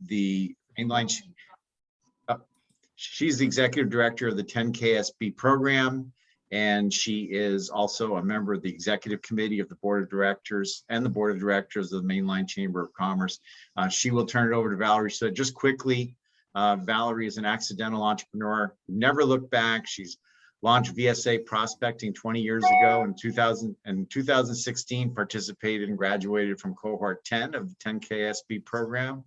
the mainline. She's the executive director of the 10KSB program, and she is also a member of the executive committee of the board of directors and the board of directors of the Mainline Chamber of Commerce. She will turn it over to Valerie. So just quickly, Valerie is an accidental entrepreneur who never looked back. She's launched VSA prospecting 20 years ago. In 2016, participated and graduated from cohort 10 of the 10KSB program.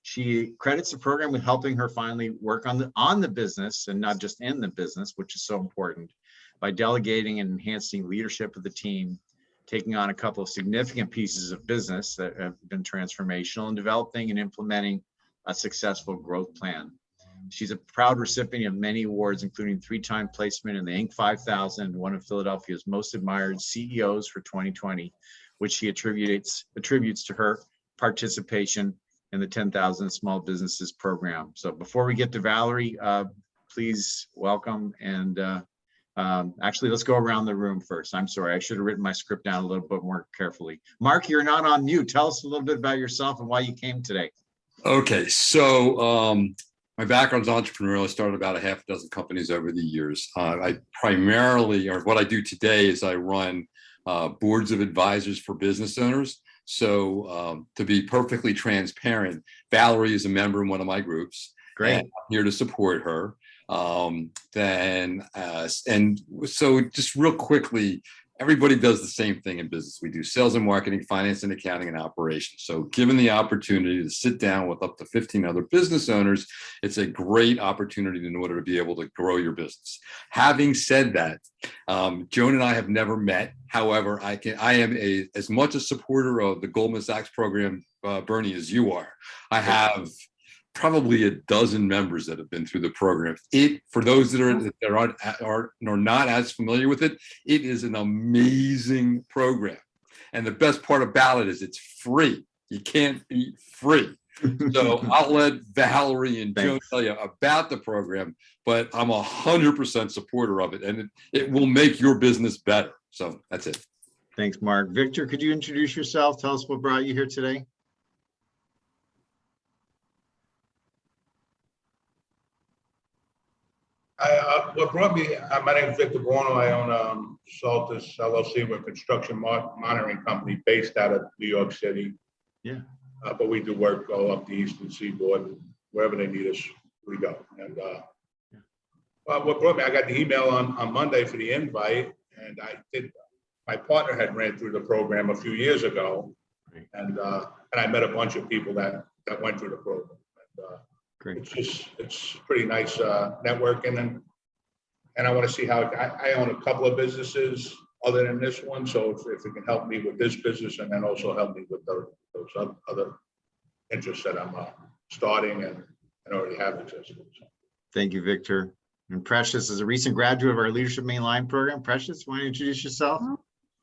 She credits the program with helping her finally work on the business and not just in the business, which is so important, by delegating and enhancing leadership of the team, taking on a couple of significant pieces of business that have been transformational, and developing and implementing a successful growth plan. She's a proud recipient of many awards, including 3-time placement in the Inc. 5000, one of Philadelphia's most admired CEOs for 2020, which she attributes to her participation in the 10,000 Small Businesses program. So before we get to Valerie, please welcome, and actually let's go around the room first. I'm sorry, I should have written my script down a little bit more carefully. Mark, you're not on mute. Tell us a little bit about yourself and why you came today. Okay, so my background's entrepreneurial. I started about a half a dozen companies over the years. I primarily, or what I do today is I run boards of advisors for business owners. So to be perfectly transparent, Valerie is a member in one of my groups. Great. And I'm here to support her. And so just real quickly, everybody does the same thing in business. We do sales and marketing, finance and accounting, and operations. So given the opportunity to sit down with up to 15 other business owners, it's a great opportunity in order to be able to grow your business. Having said that, Joan and I have never met. However, I am as much a supporter of the Goldman Sachs program, Bernie, as you are. I have probably a dozen members that have been through the program. For those that are not as familiar with it, it is an amazing program. And the best part about it is it's free. You can't beat free. So I'll let Valerie and Joan tell you about the program, but I'm 100% supporter of it, and it will make your business better. So that's it. Thanks, Mark. Victor, could you introduce yourself? Tell us what brought you here today. What brought me, my name is Victor Buono. I own Saltus LLC. We're a construction monitoring company based out of New York City. Yeah. But we do work all up the Eastern Seaboard. Wherever they need us, we go. And what brought me, I got the email on Monday for the invite, and my partner had ran through the program a few years ago. Right. And I met a bunch of people that went through the program. And, Great. It's pretty nice networking, and I want to see how I own a couple of businesses other than this one. So if it can help me with this business and then also help me with those other interests that I'm starting and already have existing. So. Thank you, Victor. And Precious is a recent graduate of our Leadership Mainline program. Precious, want to introduce yourself?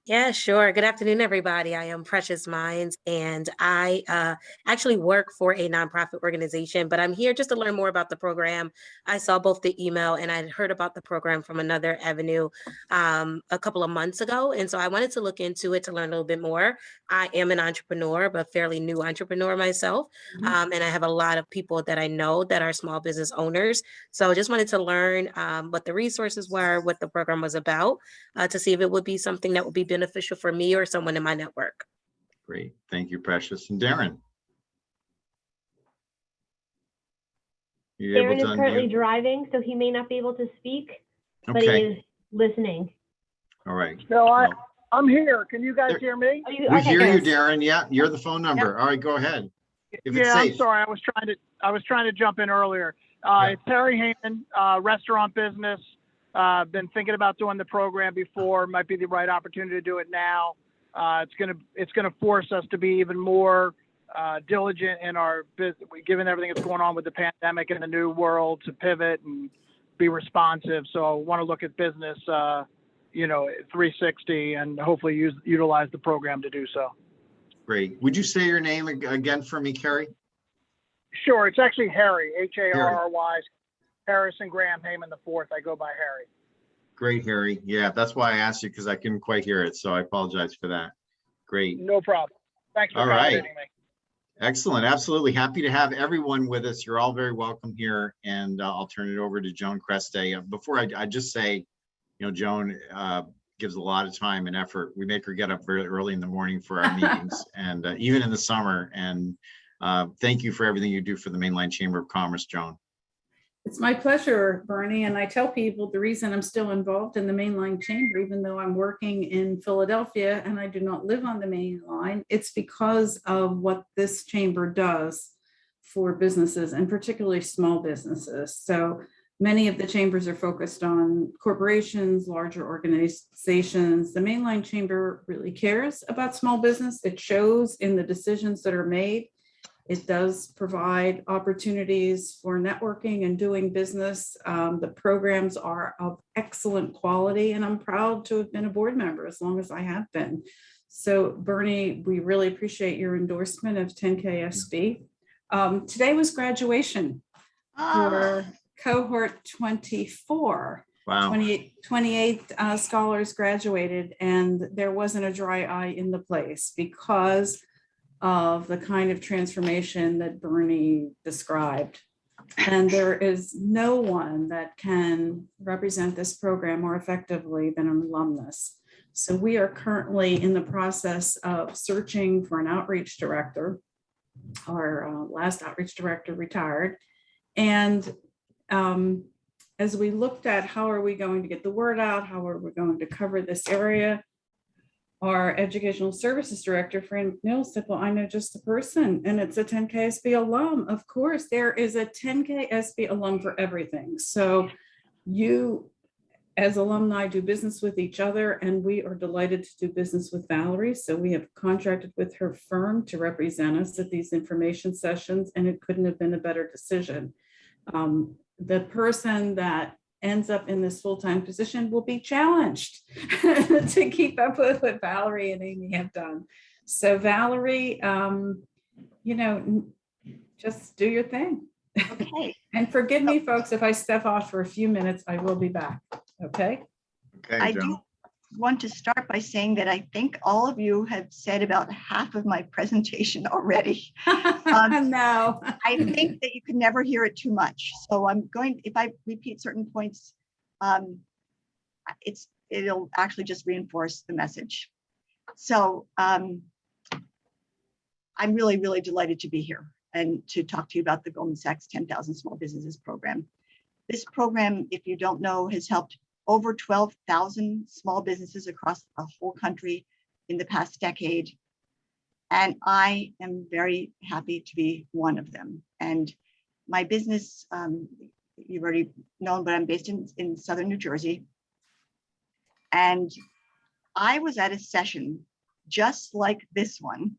Yeah, sure. Good afternoon, everybody. I am Precious Minds, and I actually work for a nonprofit organization, but I'm here just to learn more about the program. I saw both the email and I'd heard about the program from another avenue a couple of months ago. And so I wanted to look into it to learn a little bit more. I am an entrepreneur, but fairly new entrepreneur myself. And I have a lot of people that I know that are small business owners. So I just wanted to learn what the resources were, what the program was about, to see if it would be something that would be beneficial for me or someone in my network. Great. Thank you, Precious. And Darren. Darren is currently driving, so he may not be able to speak, but he is listening. All right. No, I'm here. Can you guys hear me? We hear you, Darren. Yeah, you're the phone number. Yep. All right, go ahead. If it's safe. I'm sorry. I was trying to jump in earlier. It's Terry Heyman, restaurant business. Been thinking about doing the program before. Might be the right opportunity to do it now. It's gonna force us to be even more diligent in our business, given everything that's going on with the pandemic and the new world, to pivot and be responsive. So I want to look at business, 360, and hopefully utilize the program to do so. Great. Would you say your name again for me, Kerry? Sure. It's actually Harry, Harry. Harrison Graham Heyman IV. I go by Harry. Great, Harry. Yeah, that's why I asked you, because I couldn't quite hear it. So I apologize for that. Great. No problem. Thanks for accommodating me. Excellent. Absolutely. Happy to have everyone with us. You're all very welcome here. And I'll turn it over to Joan Creste. Before I just say, Joan gives a lot of time and effort. We make her get up very early in the morning for our meetings and even in the summer. And thank you for everything you do for the Mainline Chamber of Commerce, Joan. It's my pleasure, Bernie. And I tell people the reason I'm still involved in the Mainline Chamber, even though I'm working in Philadelphia and I do not live on the Main Line, it's because of what this chamber does for businesses and particularly small businesses. So many of the chambers are focused on corporations, larger organizations. The Mainline Chamber really cares about small business. It shows in the decisions that are made. It does provide opportunities for networking and doing business. The programs are of excellent quality, and I'm proud to have been a board member as long as I have been. So Bernie, we really appreciate your endorsement of 10KSB. Today was graduation for cohort 24. Wow. 28 scholars graduated, and there wasn't a dry eye in the place because of the kind of transformation that Bernie described. And there is no one that can represent this program more effectively than an alumnus. So we are currently in the process of searching for an outreach director. Our last outreach director retired. And as we looked at how are we going to get the word out, how are we going to cover this area, our educational services director, Fran McNeil, said, well, I know just the person, and it's a 10KSB alum. Of course, there is a 10KSB alum for everything. So you, as alumni, do business with each other, and we are delighted to do business with Valerie. So we have contracted with her firm to represent us at these information sessions, and it couldn't have been a better decision. The person that ends up in this full-time position will be challenged to keep up with what Valerie and Amy have done. So Valerie, just do your thing. Okay. And forgive me, folks, if I step off for a few minutes, I will be back. Okay. Okay, I Joan. do want to start by saying that I think all of you have said about half of my presentation already. No. I think that you can never hear it too much. So I'm going, if I repeat certain points, it'll actually just reinforce the message. So I'm really, really delighted to be here and to talk to you about the Goldman Sachs 10,000 Small Businesses program. This program, if you don't know, has helped over 12,000 small businesses across the whole country in the past decade. And I am very happy to be one of them. And my business, you've already known, but I'm based in Southern New Jersey. And I was at a session just like this one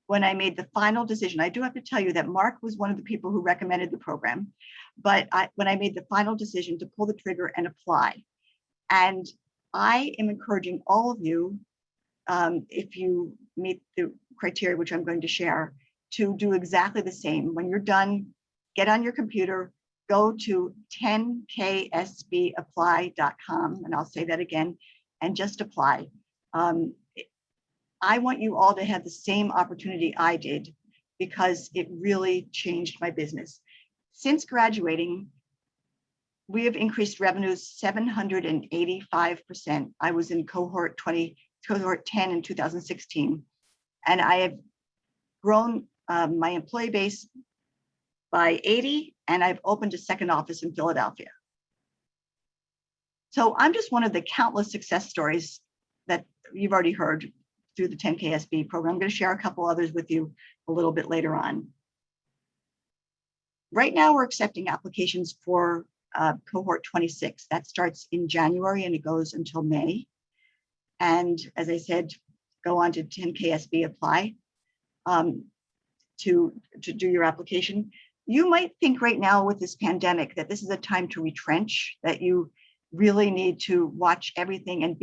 when I made the final decision. I do have to tell you that Mark was one of the people who recommended the program, but when I made the final decision to pull the trigger and apply. And I am encouraging all of you, if you meet the criteria, which I'm going to share, to do exactly the same. When you're done, get on your computer, go to 10ksbapply.com, and I'll say that again, and just apply. I want you all to have the same opportunity I did, because it really changed my business. Since graduating, we have increased revenues 785%. I was in cohort 10 in 2016, and I have grown my employee base by 80, and I've opened a second office in Philadelphia. So I'm just one of the countless success stories that you've already heard through the 10KSB program. I'm going to share a couple others with you a little bit later on. Right now, we're accepting applications for cohort 26. That starts in January and it goes until May. And as I said, go on to 10KSB apply to do your application. You might think right now with this pandemic that this is a time to retrench, that you really need to watch everything and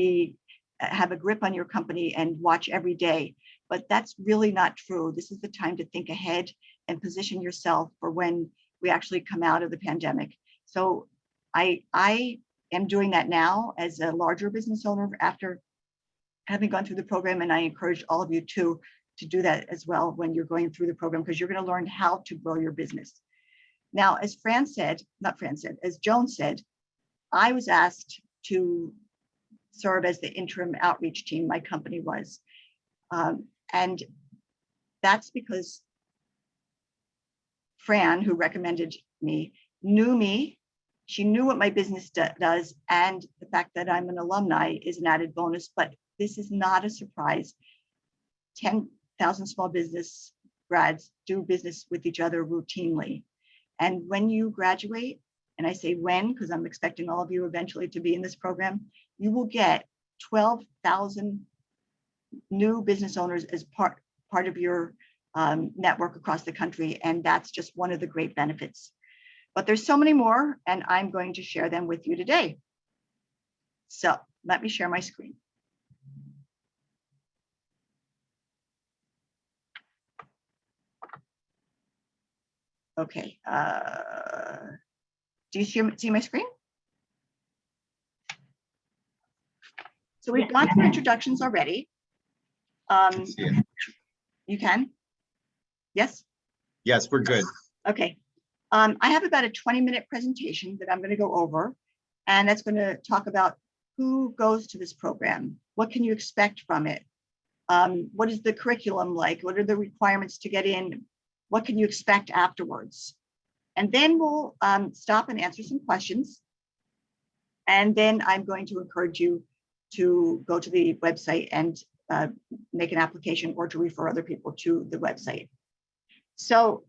have a grip on your company and watch every day. But that's really not true. This is the time to think ahead and position yourself for when we actually come out of the pandemic. So I am doing that now as a larger business owner after having gone through the program, and I encourage all of you to to do that as well when you're going through the program, because you're going to learn how to grow your business. Now, as as Joan said, I was asked to serve as the interim outreach team. My company was. And that's because Fran, who recommended me, knew me. She knew what my business does. And the fact that I'm an alumni is an added bonus, but this is not a surprise. 10,000 small business grads do business with each other routinely. And when you graduate, and I say when, because I'm expecting all of you eventually to be in this program, you will get 12,000 new business owners as part of your network across the country. And that's just one of the great benefits. But there's so many more, and I'm going to share them with you today. So let me share my screen. Okay. Do you see my screen? So we've gone through introductions already. You can? Yes? Yes, we're good. Okay. I have about a 20-minute presentation that I'm going to go over, and that's going to talk about who goes to this program. What can you expect from it? What is the curriculum like? What are the requirements to get in? What can you expect afterwards? And then we'll stop and answer some questions. And then I'm going to encourage you to go to the website and make an application or to refer other people to the website. So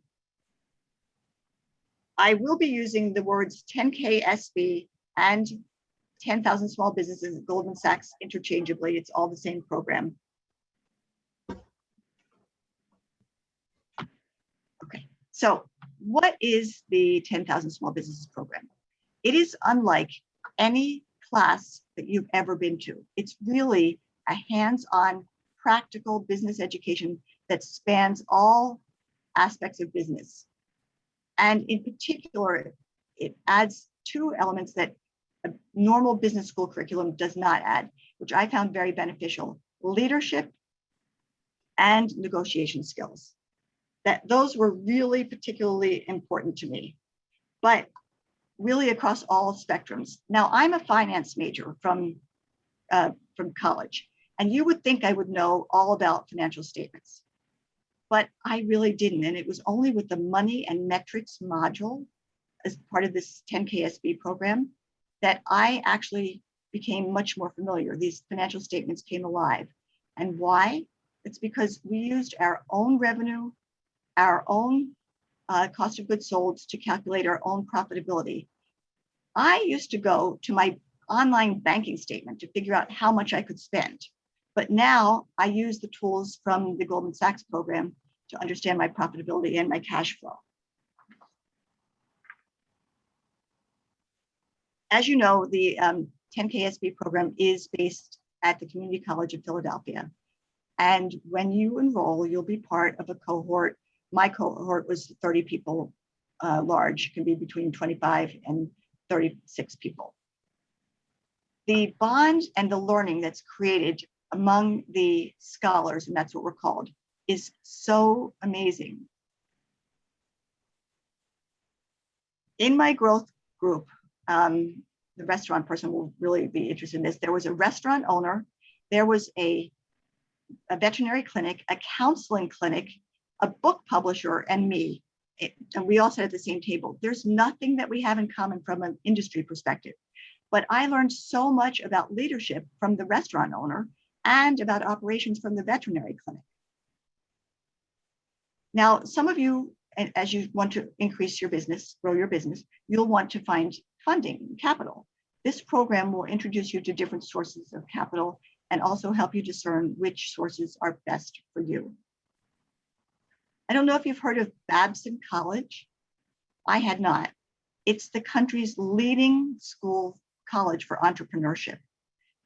I will be using the words 10K SB and 10,000 small businesses at Goldman Sachs interchangeably. It's all the same program. Okay, so what is the 10,000 small businesses program? It is unlike any class that you've ever been to. It's really a hands-on practical business education that spans all aspects of business. And in particular, it adds two elements that a normal business school curriculum does not add, which I found very beneficial: leadership and negotiation skills. Those were really particularly important to me, but really across all spectrums. Now, I'm a finance major from college, and you would think I would know all about financial statements, but I really didn't. And it was only with the money and metrics module as part of this 10KSB program that I actually became much more familiar. These financial statements came alive. And why? It's because we used our own revenue, our own cost of goods sold to calculate our own profitability. I used to go to my online banking statement to figure out how much I could spend. But now I use the tools from the Goldman Sachs program to understand my profitability and my cash flow. As you know, the 10KSB program is based at the Community College of Philadelphia. And when you enroll, you'll be part of a cohort. My cohort was 30 people large, can be between 25 and 36 people. The bond and the learning that's created among the scholars, and that's what we're called, is so amazing. In my growth group, the restaurant person will really be interested in this. There was a restaurant owner, there was a veterinary clinic, a counseling clinic, a book publisher, and me. And we all sat at the same table. There's nothing that we have in common from an industry perspective. But I learned so much about leadership from the restaurant owner and about operations from the veterinary clinic. Now, some of you, as you want to increase your business, grow your business, you'll want to find funding, capital. This program will introduce you to different sources of capital and also help you discern which sources are best for you. I don't know if you've heard of Babson College. I had not. It's the country's leading college for entrepreneurship.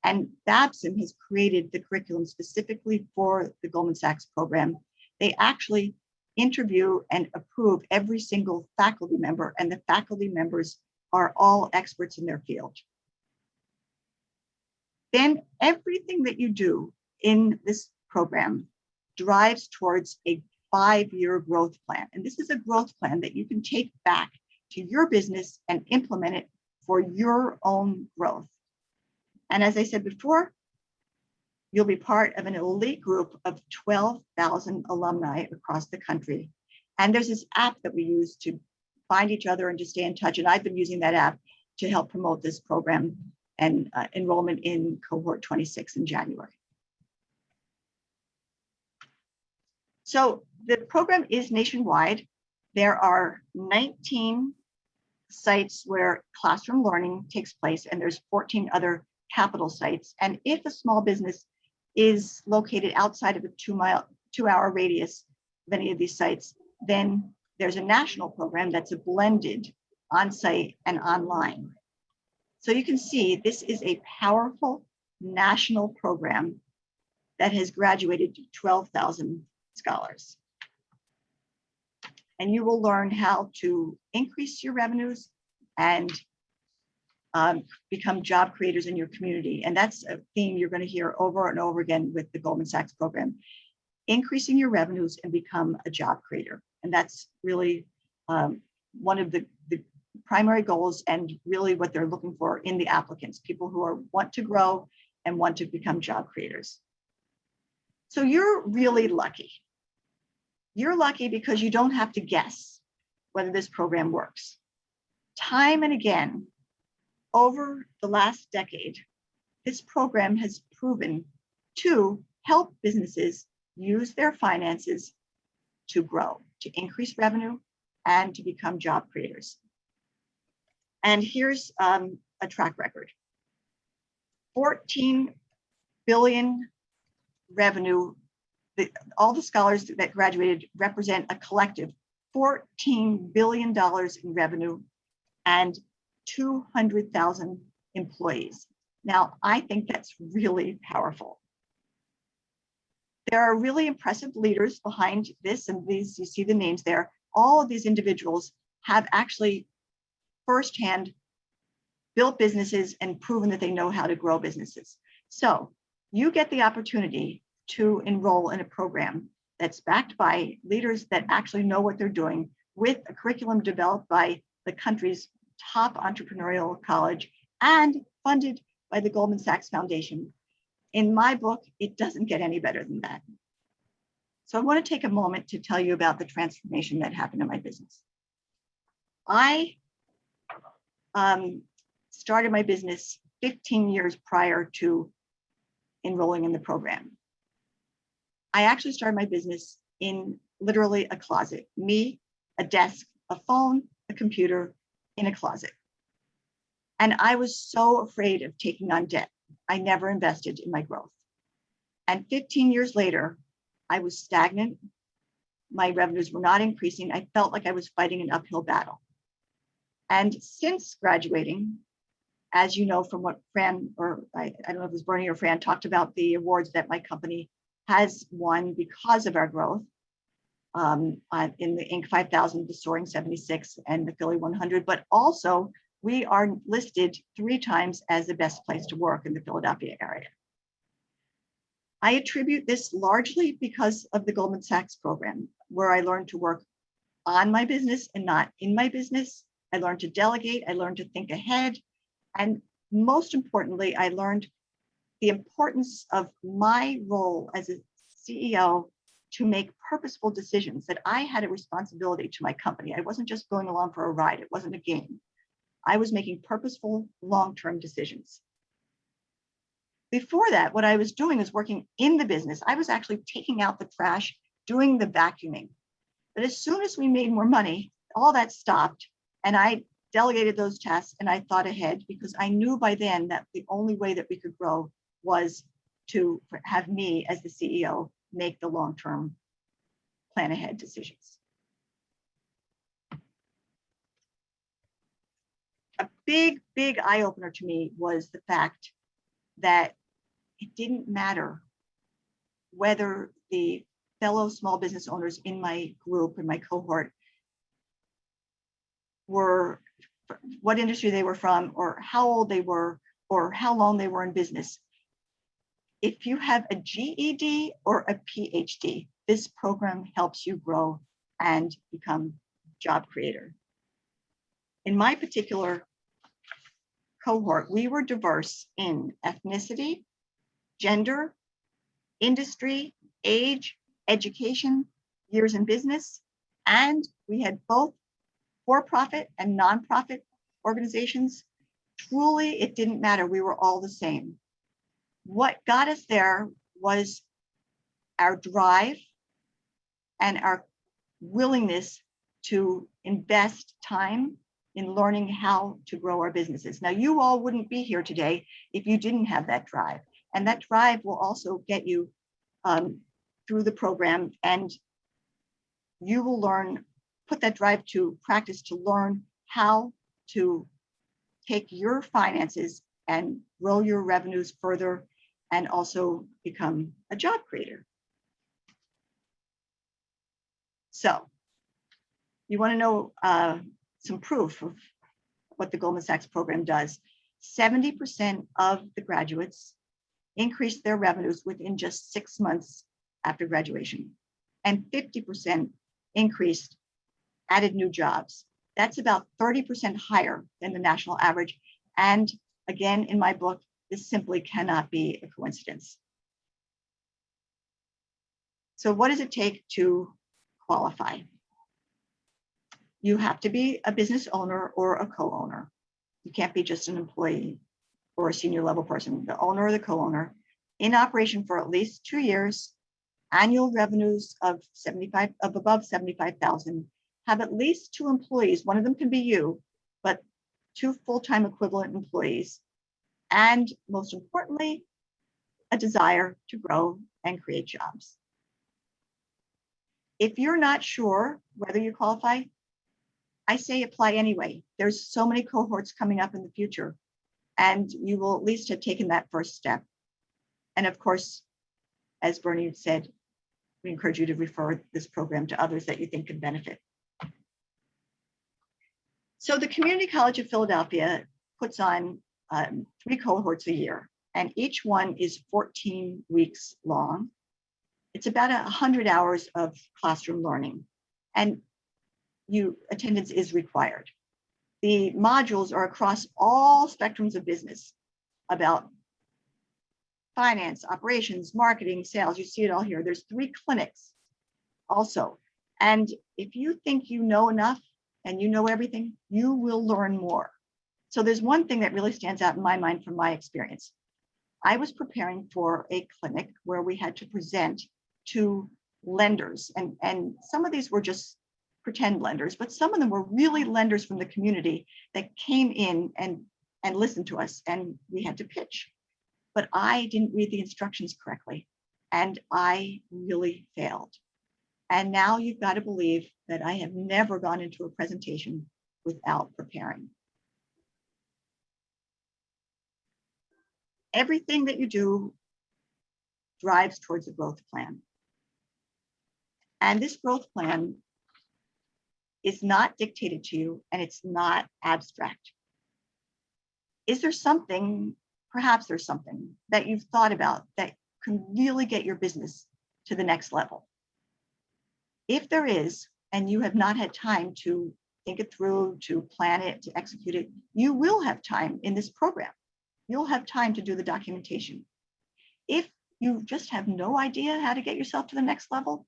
And Babson has created the curriculum specifically for the Goldman Sachs program. They actually interview and approve every single faculty member, and the faculty members are all experts in their field. Then everything that you do in this program drives towards a 5-year growth plan. And this is a growth plan that you can take back to your business and implement it for your own growth. And as I said before, you'll be part of an elite group of 12,000 alumni across the country. And there's this app that we use to find each other and to stay in touch. And I've been using that app to help promote this program and enrollment in cohort 26 in January. So the program is nationwide. There are 19 sites where classroom learning takes place, and there's 14 other capital sites. And if a small business is located outside of a 2-hour radius of any of these sites, then there's a national program that's a blended on-site and online. So you can see this is a powerful national program that has graduated 12,000 scholars. And you will learn how to increase your revenues and become job creators in your community. And that's a theme you're going to hear over and over again with the Goldman Sachs program. Increasing your revenues and become a job creator. And that's really one of the primary goals, and really what they're looking for in the applicants, people who want to grow and want to become job creators. So you're really lucky. You're lucky because you don't have to guess whether this program works. Time and again, over the last decade, this program has proven to help businesses use their finances to grow, to increase revenue, and to become job creators. And here's a track record. 14 billion revenue. All the scholars that graduated represent a collective $14 billion in revenue and 200,000 employees. Now, I think that's really powerful. There are really impressive leaders behind this, and these, you see the names there. All of these individuals have actually firsthand built businesses and proven that they know how to grow businesses. So you get the opportunity to enroll in a program that's backed by leaders that actually know what they're doing, with a curriculum developed by the country's top entrepreneurial college and funded by the Goldman Sachs Foundation. In my book, it doesn't get any better than that. So I want to take a moment to tell you about the transformation that happened in my business. I started my business 15 years prior to enrolling in the program. I actually started my business in literally a closet, me, a desk, a phone, a computer in a closet. And I was so afraid of taking on debt. I never invested in my growth. And 15 years later, I was stagnant. My revenues were not increasing. I felt like I was fighting an uphill battle. And since graduating, as you know from what Fran, or I don't know if it was Bernie or Fran, talked about the awards that my company has won because of our growth in the Inc. 5000, the Soaring 76, and the Philly 100, but also we are listed 3 times as the best place to work in the Philadelphia area. I attribute this largely because of the Goldman Sachs program, where I learned to work on my business and not in my business. I learned to delegate, I learned to think ahead, and most importantly, I learned the importance of my role as a CEO to make purposeful decisions, that I had a responsibility to my company. I wasn't just going along for a ride. It wasn't a game. I was making purposeful long-term decisions. Before that, what I was doing is working in the business. I was actually taking out the trash, doing the vacuuming. But as soon as we made more money, all that stopped, and I delegated those tasks and I thought ahead, because I knew by then that the only way that we could grow was to have me as the CEO make the long-term plan ahead decisions. A big eye-opener to me was the fact that it didn't matter whether the fellow small business owners in my group, in my cohort, were, what industry they were from, or how old they were, or how long they were in business. If you have a GED or a PhD, this program helps you grow and become job creator. In my particular cohort, we were diverse in ethnicity, gender, industry, age, education, years in business, and we had both for-profit and nonprofit organizations. Truly, it didn't matter. We were all the same. What got us there was our drive and our willingness to invest time in learning how to grow our businesses. Now, you all wouldn't be here today if you didn't have that drive. And that drive will also get you through the program, and you will learn, put that drive to practice to learn how to take your finances and grow your revenues further and also become a job creator. So you want to know some proof of what the Goldman Sachs program does. 70% of the graduates increased their revenues within just 6 months after graduation, and 50% increased, added new jobs. That's about 30% higher than the national average. And again, in my book, this simply cannot be a coincidence. So what does it take to qualify? You have to be a business owner or a co-owner. You can't be just an employee or a senior level person, the owner or the co-owner, in operation for at least 2 years, annual revenues of above 75,000, have at least 2 employees. One of them can be you, but 2 full-time equivalent employees. And most importantly, a desire to grow and create jobs. If you're not sure whether you qualify, I say apply anyway. There's so many cohorts coming up in the future, and you will at least have taken that first step. And of course, as Bernie said, we encourage you to refer this program to others that you think could benefit. So the Community College of Philadelphia puts on 3 cohorts a year, and each one is 14 weeks long. It's about 100 hours of classroom learning, and attendance is required. The modules are across all spectrums of business, about finance, operations, marketing, sales. You see it all here. There's 3 clinics also. And if you think you know enough and you know everything, you will learn more. So there's one thing that really stands out in my mind from my experience. I was preparing for a clinic where we had to present to lenders, and some of these were just pretend lenders, but some of them were really lenders from the community that came in and listened to us, and we had to pitch. But I didn't read the instructions correctly, and I really failed. And now you've got to believe that I have never gone into a presentation without preparing. Everything that you do drives towards a growth plan. And this growth plan is not dictated to you, and it's not abstract. Is there something, perhaps there's something that you've thought about that can really get your business to the next level? If there is, and you have not had time to think it through, to plan it, to execute it, you will have time in this program. You'll have time to do the documentation. If you just have no idea how to get yourself to the next level,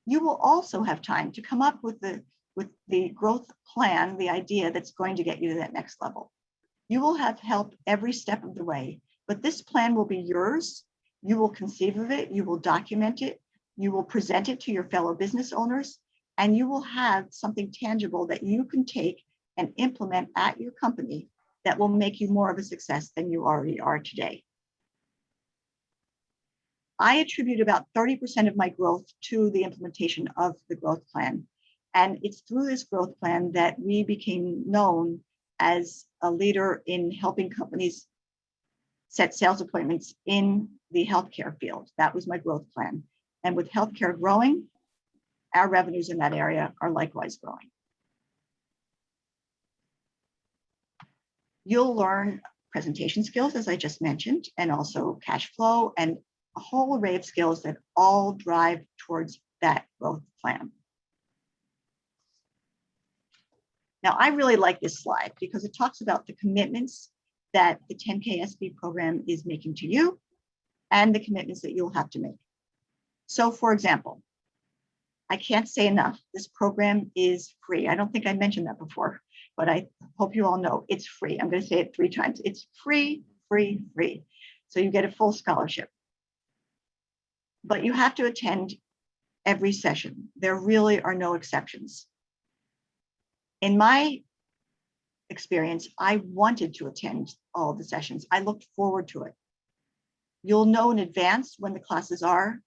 you will also have time to come up with the growth plan, the idea that's going to get you to that next level. You will have help every step of the way, but this plan will be yours. You will conceive of it, you will document it, you will present it to your fellow business owners, and you will have something tangible that you can take and implement at your company that will make you more of a success than you already are today. I attribute about 30% of my growth to the implementation of the growth plan. And it's through this growth plan that we became known as a leader in helping companies set sales appointments in the healthcare field. That was my growth plan. And with healthcare growing, our revenues in that area are likewise growing. You'll learn presentation skills, as I just mentioned, and also cash flow and a whole array of skills that all drive towards that growth plan. Now, I really like this slide because it talks about the commitments that the 10K SB program is making to you and the commitments that you'll have to make. So for example, I can't say enough, this program is free. I don't think I mentioned that before, but I hope you all know it's free. I'm going to say it 3 times. It's free, free, free. So you get a full scholarship. But you have to attend every session. There really are no exceptions. In my experience, I wanted to attend all the sessions. I looked forward to it. You'll know in advance when the classes are,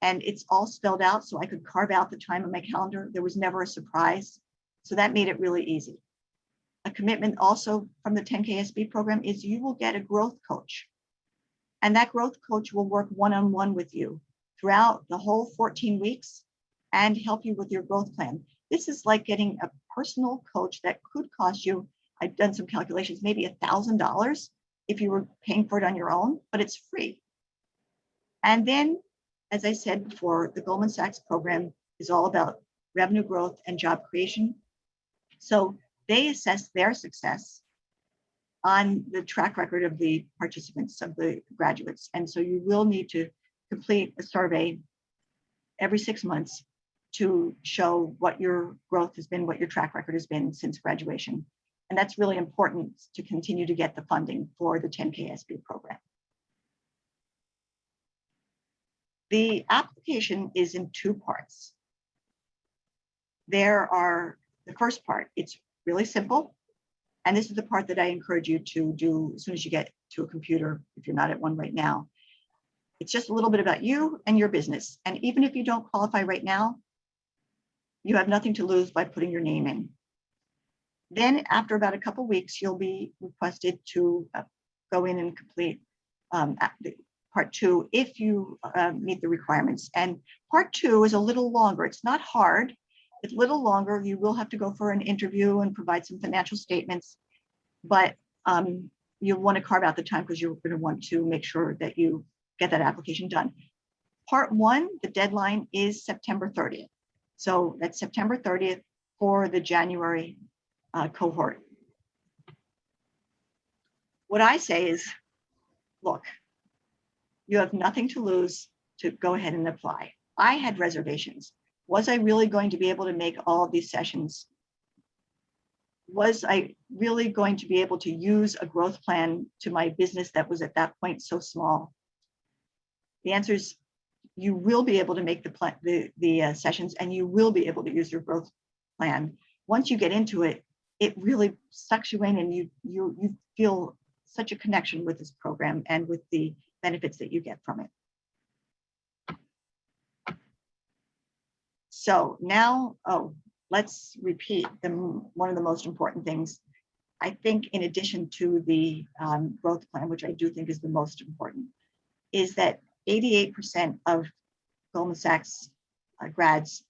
and it's all spelled out so I could carve out the time on my calendar. There was never a surprise. So that made it really easy. A commitment also from the 10KSB program is you will get a growth coach. And that growth coach will work one-on-one with you throughout the whole 14 weeks and help you with your growth plan. This is like getting a personal coach that could cost you, I've done some calculations, maybe $1,000 if you were paying for it on your own, but it's free. And then, as I said before, the Goldman Sachs program is all about revenue growth and job creation. So they assess their success on the track record of the participants, of the graduates. And so you will need to complete a survey every 6 months to show what your growth has been, what your track record has been since graduation. And that's really important to continue to get the funding for the 10KSB program. The application is in 2 parts. The first part, it's really simple. And this is the part that I encourage you to do as soon as you get to a computer, if you're not at one right now. It's just a little bit about you and your business. And even if you don't qualify right now, you have nothing to lose by putting your name in. Then after about a couple of weeks, you'll be requested to go in and complete part 2 if you meet the requirements. And part 2 is a little longer. It's not hard. It's a little longer. You will have to go for an interview and provide some financial statements, but you'll want to carve out the time because you're going to want to make sure that you get that application done. Part 1, the deadline is September 30th. So that's September 30th for the January cohort. What I say is, look, you have nothing to lose to go ahead and apply. I had reservations. Was I really going to be able to make all of these sessions? Was I really going to be able to use a growth plan to my business that was at that point so small? The answer is you will be able to make the sessions, and you will be able to use your growth plan. Once you get into it, it really sucks you in, and you feel such a connection with this program and with the benefits that you get from it. So now, let's repeat one of the most important things. I think in addition to the growth plan, which I do think is the most important, is that 88% of Goldman Sachs grads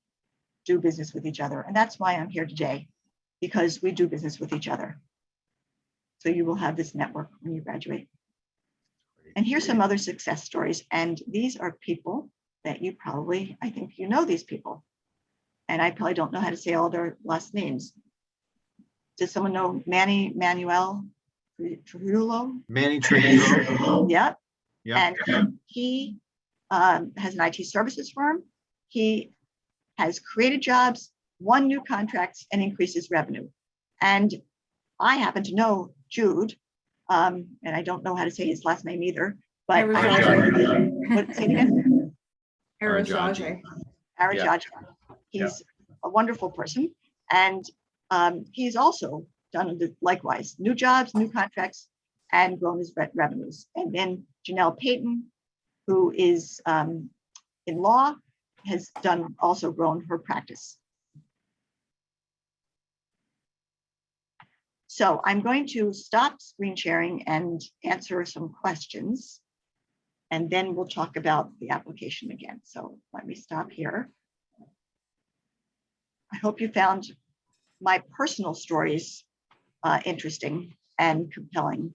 do business with each other. And that's why I'm here today, because we do business with each other. So you will have this network when you graduate. And here's some other success stories. And these are people that you probably, I think you know these people. And I probably don't know how to say all their last names. Does someone know Manny Manuel Trujillo? Manny Trujillo. Yeah. Yeah. And he has an IT services firm. He has created jobs, won new contracts, and increases revenue. And I happen to know Jude, and I don't know how to say his last name either, but what, say it again? Arajaje. Arajaje. He's a wonderful person. And he's also done likewise, new jobs, new contracts, and grown his revenues. And then Janelle Payton, who is in law, has also grown her practice. So I'm going to stop screen sharing and answer some questions, and then we'll talk about the application again. So let me stop here. I hope you found my personal stories interesting and compelling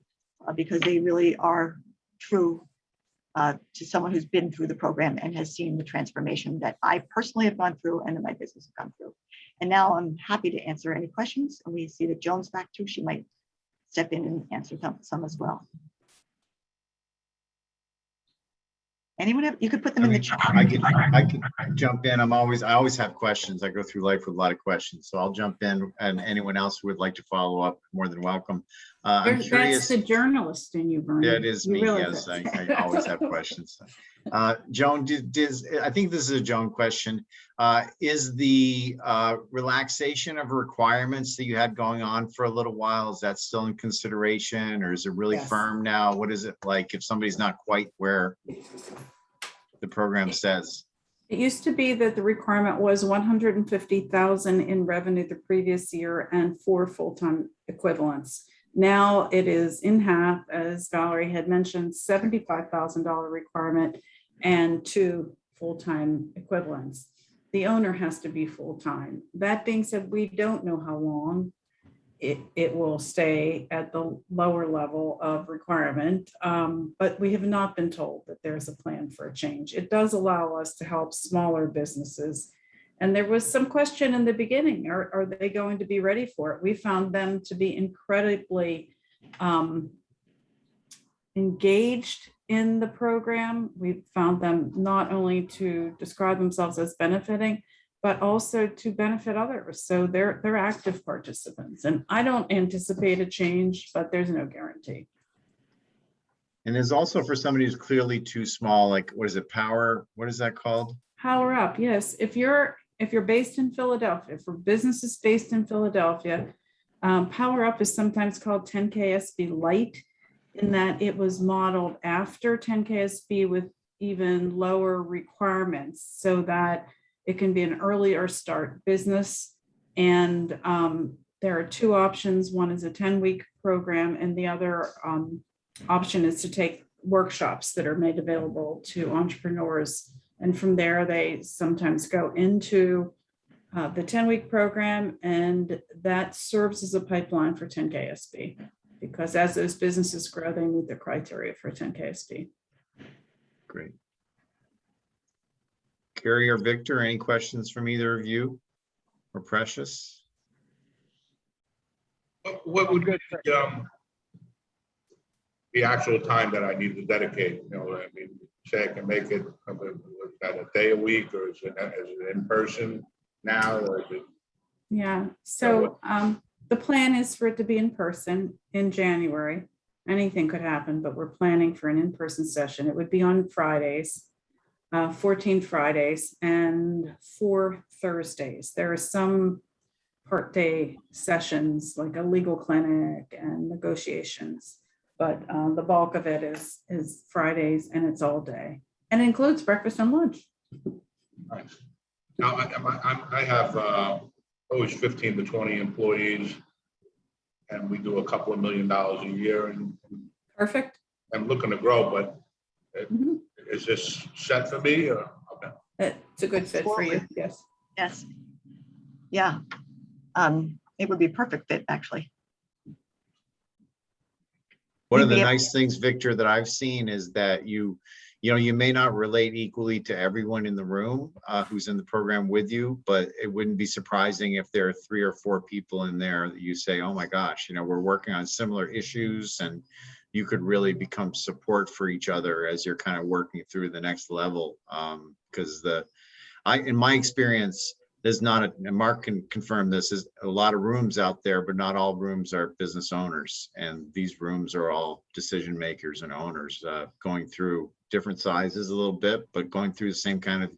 because they really are true to someone who's been through the program and has seen the transformation that I personally have gone through and that my business has gone through. And now I'm happy to answer any questions. And we see that Joan's back too. She might step in and answer some as well. Anyone have, you could put them in the chat. I can jump in. I always have questions. I go through life with a lot of questions. So I'll jump in, and anyone else who would like to follow up, more than welcome. I'm curious. That's the journalist in you, Bernie. That is me, yes. I always have questions. Joan, I think this is a Joan question. Is the relaxation of requirements that you had going on for a little while, is that still in consideration, or is it really firm now? What is it like if somebody's not quite where the program says? It used to be that the requirement was 150,000 in revenue the previous year and 4 full-time equivalents. Now it is in half, as Valerie had mentioned, $75,000 requirement and 2 full-time equivalents. The owner has to be full-time. That being said, we don't know how long it will stay at the lower level of requirement, but we have not been told that there's a plan for a change. It does allow us to help smaller businesses. And there was some question in the beginning, are they going to be ready for it? We found them to be incredibly engaged in the program. We found them not only to describe themselves as benefiting, but also to benefit others. So they're active participants. And I don't anticipate a change, but there's no guarantee. And there's also for somebody who's clearly too small, like, what is it, Power? What is that called? Power Up, yes. If you're based in Philadelphia, for businesses based in Philadelphia, Power Up is sometimes called 10KSB Light, in that it was modeled after 10KSB with even lower requirements, so that it can be an earlier start business. And there are 2 options. One is a 10-week program, and the other option is to take workshops that are made available to entrepreneurs. And from there, they sometimes go into the 10-week program, and that serves as a pipeline for 10KSB, because as those businesses grow, they meet the criteria for 10KSB. Great. Carrie or Victor, any questions from either of you or Precious? What would be the actual time that I need to dedicate? You know, I mean, say I can make it at a day a week, or is it in person now, or is it? Yeah, so the plan is for it to be in person in January. Anything could happen, but we're planning for an in-person session. It would be on Fridays, 14 Fridays and 4 Thursdays. There are some part day sessions like a legal clinic and negotiations, but the bulk of it is Fridays, and it's all day, and it includes breakfast and lunch. Nice. Now I have always 15 to 20 employees, and we do a couple of $1 million a year, and Perfect. I'm looking to grow, but is this set for me, or? Okay. It's a good fit for you. Yes. Yes. Yeah. It would be a perfect fit, actually. One of the nice things, Victor, that I've seen is that you may not relate equally to everyone in the room who's in the program with you, but it wouldn't be surprising if there are 3 or 4 people in there that you say, oh my gosh, we're working on similar issues, and you could really become support for each other as you're kind of working through the next level. Because in my experience, there's not and Mark can confirm this, is a lot of rooms out there, but not all rooms are business owners. And these rooms are all decision makers and owners going through different sizes a little bit, but going through the same kind of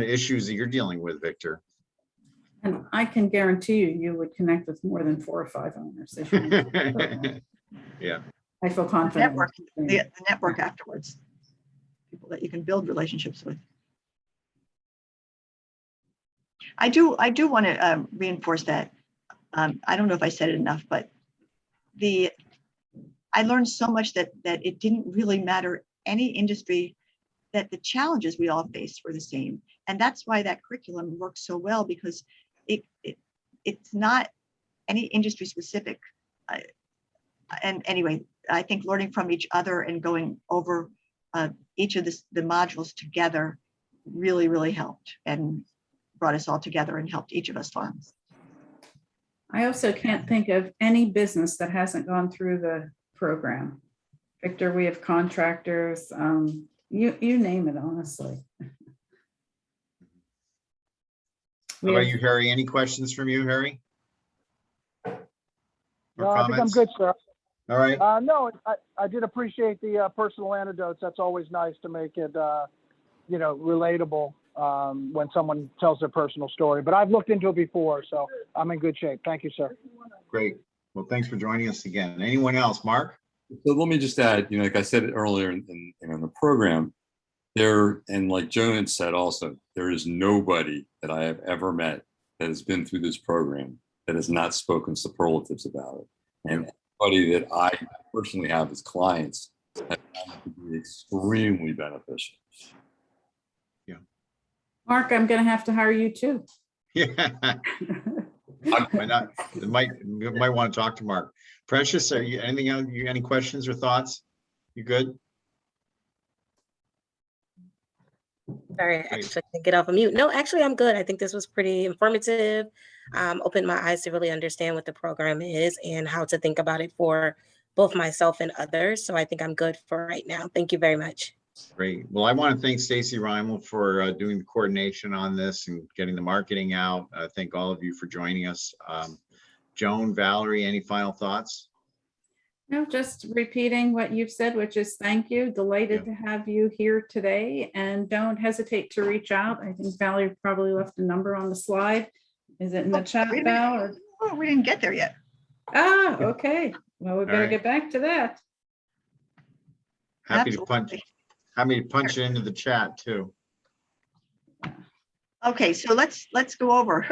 issues that you're dealing with, Victor. And I can guarantee you would connect with more than 4 or 5 owners. Yeah. I feel confident. The network afterwards, people that you can build relationships with. I do want to reinforce that. I don't know if I said it enough, but I learned so much that it didn't really matter any industry, that the challenges we all faced were the same. And that's why that curriculum works so well, because it's not any industry specific. and anyway, I think learning from each other and going over each of the modules together really, really helped and brought us all together and helped each of us learn. I also can't think of any business that hasn't gone through the program. Victor, we have contractors, you name it, honestly. How about you, Harry? Any questions from you, Harry? No, I think I'm good, sir. All right. No, I did appreciate the personal anecdotes. That's always nice to make it, relatable when someone tells their personal story. But I've looked into it before, so I'm in good shape. Thank you, sir. Great. Well, thanks for joining us again. Anyone else, Mark? So let me just add, like I said earlier in the program, and like Joan had said also, there is nobody that I have ever met that has been through this program that has not spoken superlatives about it. And anybody that I personally have as clients has found it to be extremely beneficial. Yeah. Mark, I'm going to have to hire you too. Yeah. Why not? You might want to talk to Mark. Precious, are you anything else? Any questions or thoughts? You good? Sorry, actually, I get off of mute. No, actually, I'm good. I think this was pretty informative. Opened my eyes to really understand what the program is and how to think about it for both myself and others. So I think I'm good for right now. Thank you very much. Great. Well, I want to thank Stacy Reimel for doing the coordination on this and getting the marketing out. Thank all of you for joining us. Joan, Valerie, any final thoughts? No, just repeating what you've said, which is thank you. Delighted to have you here today, and don't hesitate to reach out. I think Valerie probably left a number on the slide. Is it in the chat, Val? Or? Oh, we didn't get there yet. Ah, okay. Well, we better get back to that. Happy to punch it into the chat too. Okay, so let's go over.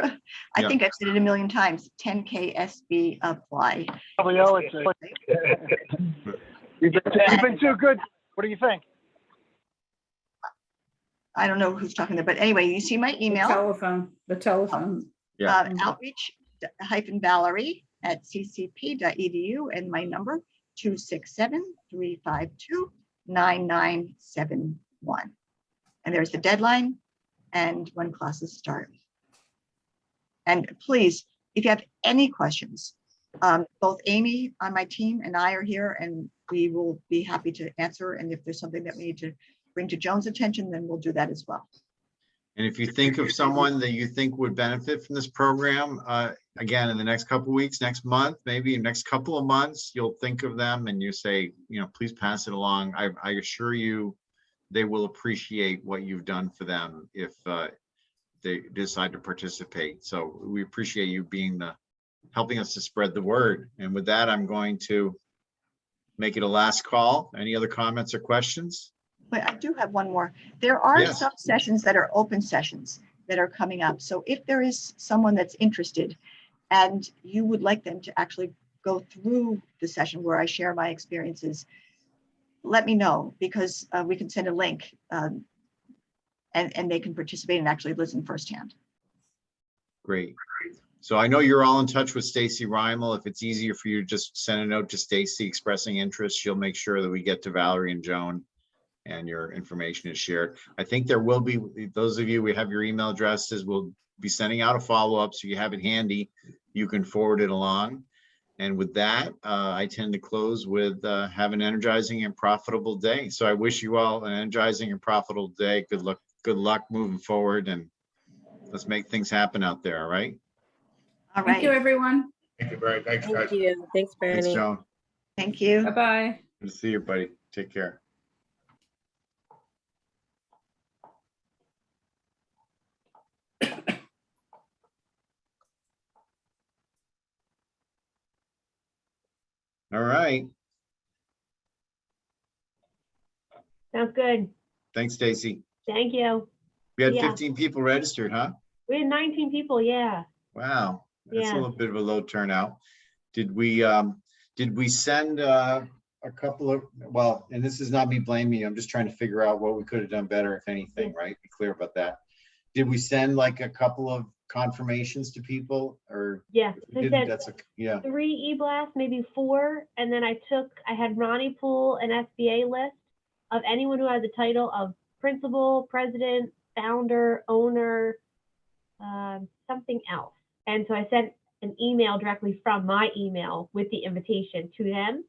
I think I've said it a million times. 10K SB apply. Probably owe it to you. You've been too good. What do you think? I don't know who's talking there, but anyway, you see my email. The telephone. Yeah. outreach-valerie@ccp.edu and my number 267-352-9971. And there's the deadline and when classes start. And please, if you have any questions, both Amy on my team and I are here and we will be happy to answer. And if there's something that we need to bring to Joan's attention, then we'll do that as well. And if you think of someone that you think would benefit from this program, again, in the next couple of weeks, next month, maybe next couple of months, you'll think of them and you say, please pass it along. I assure you, they will appreciate what you've done for them if they decide to participate. So we appreciate you helping us to spread the word. And with that, I'm going to make it a last call. Any other comments or questions? But I do have one more. There are some sessions that are open sessions that are coming up. So if there is someone that's interested and you would like them to actually go through the session where I share my experiences, let me know, because we can send a link and they can participate and actually listen firsthand. Great. So I know you're all in touch with Stacy Reimel. If it's easier for you, just send a note to Stacy expressing interest. She'll make sure that we get to Valerie and Joan and your information is shared. I think there will be, those of you, we have your email addresses, we'll be sending out a follow-up so you have it handy. You can forward it along. And with that, I tend to close with have an energizing and profitable day. So I wish you all an energizing and profitable day. Good luck moving forward, and let's make things happen out there. All right. All right. Thank you, everyone. Thank you, Barry. Thanks, guys. Thank you. Thanks, Bernie. Thanks, Joan. Thank you. Bye-bye. Good to see you, buddy. Take care. All right. Sounds good. Thanks, Stacy. Thank you. We had Yeah. 15 people registered, huh? We had 19 people. Yeah. Wow. That's Yeah. a little bit of a low turnout. Did we send a couple of, well, and this is not me blaming you, I'm just trying to figure out what we could have done better, if anything, right? Be clear about that. Did we send like a couple of confirmations to people or? Yes, I didn't? sent That's a, yeah, 3 e-blasts, maybe 4, and then I had Ronnie pull an SBA list of anyone who has the title of principal, president, founder, owner, something else. And so I sent an email directly from my email with the invitation to them.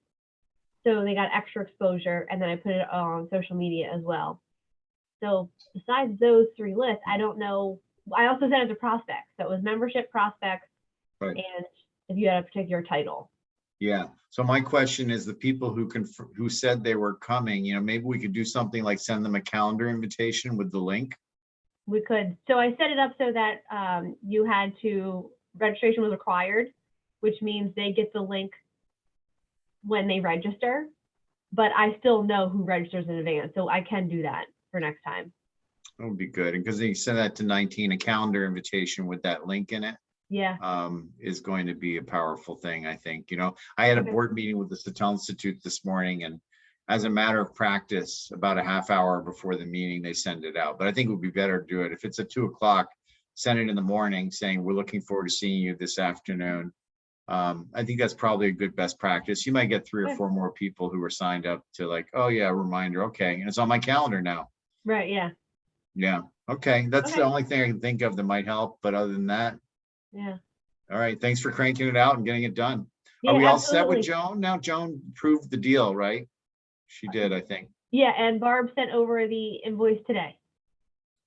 So they got extra exposure, and then I put it on social media as well. So besides those 3 lists, I don't know. I also sent it to prospects. So it was membership, prospects, right. and if you had a particular title. Yeah. So my question is the people who said they were coming, maybe we could do something like send them a calendar invitation with the link. We could. So I set it up so that registration was required, which means they get the link when they register, but I still know who registers in advance. So I can do that for next time. That would be good. And because they send that to 19, a calendar invitation with that link in it. Yeah. Is going to be a powerful thing, I think. I had a Okay. board meeting with the Satel Institute this morning, and as a matter of practice, about a half hour before the meeting, they send it out. But I think it would be better to do it. If it's at 2 o'clock, send it in the morning saying, we're looking forward to seeing you this afternoon. I think that's probably a good best practice. You might get 3 or 4 more people who are signed up to like, oh yeah, reminder. Okay. And it's on my calendar now. Right. Yeah. Yeah. Okay. That's the Okay. only thing I can think of that might help. But other than that, Yeah. all right. Thanks for cranking it out and getting it done. Yeah, Are we all set with absolutely. Joan? Now Joan proved the deal, right? She did, I think. Yeah. And Barb sent over the invoice today.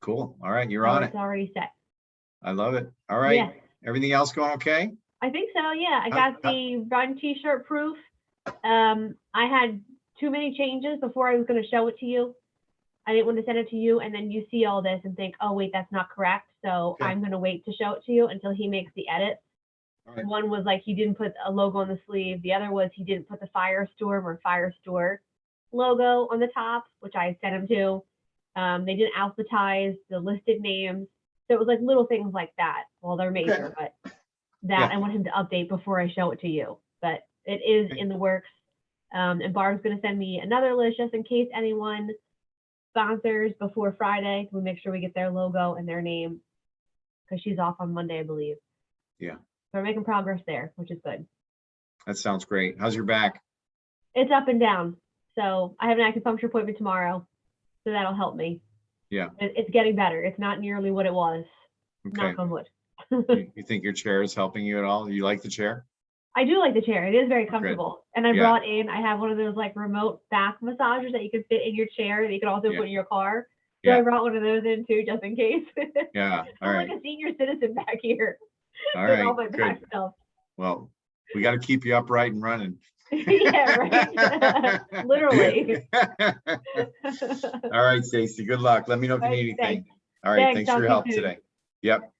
Cool. All right. You're So on it's it. already set. I love it. All right. Yeah. Everything else going okay? I think so. Yeah. I got the run t-shirt proof. I had too many changes before I was going to show it to you. I didn't want to send it to you and then you see all this and think, oh wait, that's not correct. So Okay. I'm going to wait to show it to you until he makes the edits. All right. One was like he didn't put a logo on the sleeve. The other was he didn't put the Firestorm or Firestore logo on the top, which I sent him to. They didn't alphabetize the listed names. So it was like little things like that. Well, they're major, but that Yeah. I want him to update before I show it to you. But it is Okay. in the works. And Barb's going to send me another list just in case anyone sponsors before Friday. We make sure we get their logo and their name because she's off on Monday, I believe. Yeah. So we're making progress there, which is good. That sounds great. How's your back? It's up and down. So I have an acupuncture appointment tomorrow. So that'll help me. Yeah. It's getting better. It's not nearly what it was. Okay. Knock on wood. You think your chair is helping you at all? You like the chair? I do like the chair. It is very comfortable. And I Yeah. I have one of those like remote back massagers that you can fit in your chair that you can also Yeah. put in your car. So Yeah. I brought one of those in too, just in case. Yeah. All I'm right. like a senior citizen back here. All with right. all my back Good. stuff. Well, we got to keep you upright and running. Yeah, right. Literally. All right, Stacy. Good luck. Let me know if you All right, need anything. thanks. All right. Thanks, Thanks for talk your to you help soon. today. Yep.